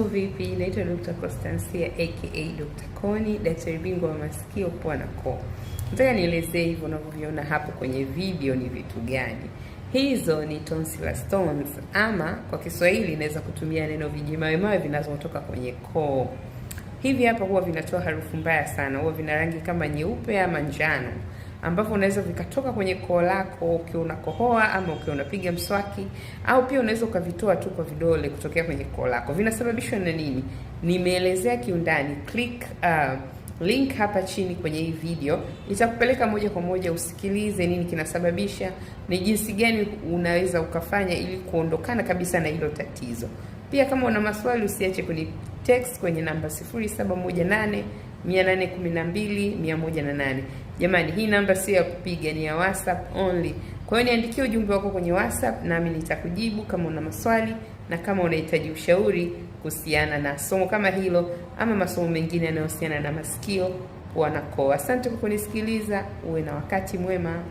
Vipi, naitwa Dr. Constancia aka Dr. Koni, daktari bingwa wa masikio, pua na koo. Nataka nielezee hivyo unavyoviona hapo kwenye video ni vitu gani. Hizo ni tonsillar stones, ama kwa Kiswahili inaweza kutumia neno vijimawe vinazotoka kwenye koo. Hivi hapa huwa vinatoa harufu mbaya sana, huwa vina rangi kama nyeupe ama njano, ambapo unaweza vikatoka kwenye koo lako ukiwa unakohoa ama ukiwa unapiga mswaki, au pia unaweza ukavitoa tu kwa vidole kutokea kwenye koo lako. Vinasababishwa na nini? Nimeelezea kiundani. Click link hapa chini kwenye hii video, itakupeleka moja kwa moja usikilize nini kinasababisha, ni jinsi gani unaweza ukafanya ili kuondokana kabisa na hilo tatizo. Pia kama una maswali usiache kuni text kwenye namba 0718 812 108. Jamani, hii namba sio ya kupiga, ni ya WhatsApp only. Kwa hiyo niandikie ujumbe wako kwenye WhatsApp nami nitakujibu kama una maswali na kama unahitaji ushauri kuhusiana na somo kama hilo ama masomo mengine yanayohusiana na masikio, pua na koo. Asante kwa kunisikiliza, uwe na wakati mwema.